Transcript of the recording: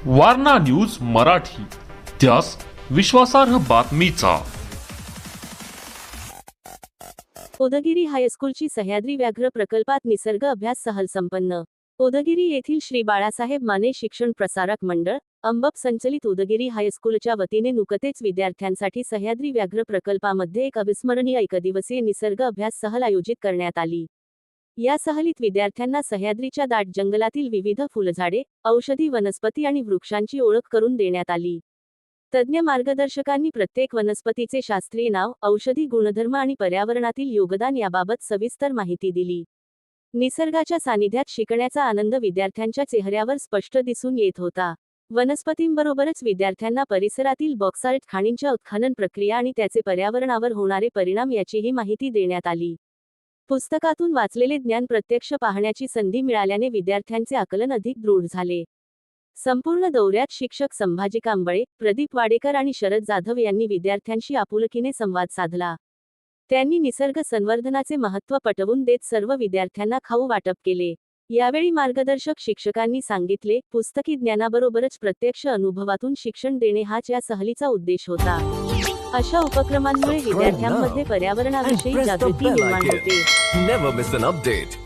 Warna news Marathi, त्यास विश्वासार्ह बातमीचा। उदगीरी हायस्कूलची सह्याद्री व्याघ्र प्रकल्पात निसर्ग अभ्यास सहल संपन्न। उदगीरी येथील श्री बाळासाहेब माने शिक्षण प्रसारक मंडळ अंबप संचलित उदगीरी हायस्कूलच्या वतीने नुकतेच विद्यार्थ्यांसाठी सह्याद्री व्याघ्र प्रकल्पामध्ये एक अविस्मरणीय एकदिवसीय निसर्ग अभ्यास सहल आयोजित करण्यात आली। या सहलीत विद्यार्थ्यांना सह्याद्रीच्या दाट जंगलातील विविध फुलझाडे, औषधी वनस्पती आणि वृक्षांची ओळख करून देण्यात आली। तज्ञ मार्गदर्शकांनी प्रत्येक वनस्पतीचे शास्त्रीय नाव, औषधी गुणधर्म आणि पर्यावरणातील योगदान याबाबत सविस्तर माहिती दिली। निसर्गाच्या सानिध्यात शिकण्याचा आनंद विद्यार्थ्यांच्या चेहऱ्यावर स्पष्ट दिसून येत होता। वनस्पतींबरोबरच विद्यार्थ्यांना परिसरातील बॉक्साइट खाणींच्या उत्खनन प्रक्रिया आणि त्याचे पर्यावरणावर होणारे परिणाम याचीही माहिती देण्यात आली। पुस्तकातून वाचलेले ज्ञान प्रत्यक्ष पाहण्याची संधी मिळाल्याने विद्यार्थ्यांचे आकलन अधिक दृढ झाले। संपूर्ण दौऱ्यात शिक्षक संभाजी कांबळे, प्रदीप वाडेकर आणि शरद जाधव यांनी विद्यार्थ्यांशी आपुलकीने संवाद साधला। त्यांनी निसर्ग संवर्धनाचे महत्त्व पटवून देत सर्व विद्यार्थ्यांना खाऊ वाटप केले। यावेळी मार्गदर्शक शिक्षकांनी सांगितले, पुस्तकी ज्ञानाबरोबरच प्रत्यक्ष अनुभवातून शिक्षण देणे हाच या सहलीचा उद्देश होता। अशा उपक्रमांमुळे विद्यार्थ्यांमध्ये पर्यावरणाविषयी जागृती निर्माण होते। Never miss an update.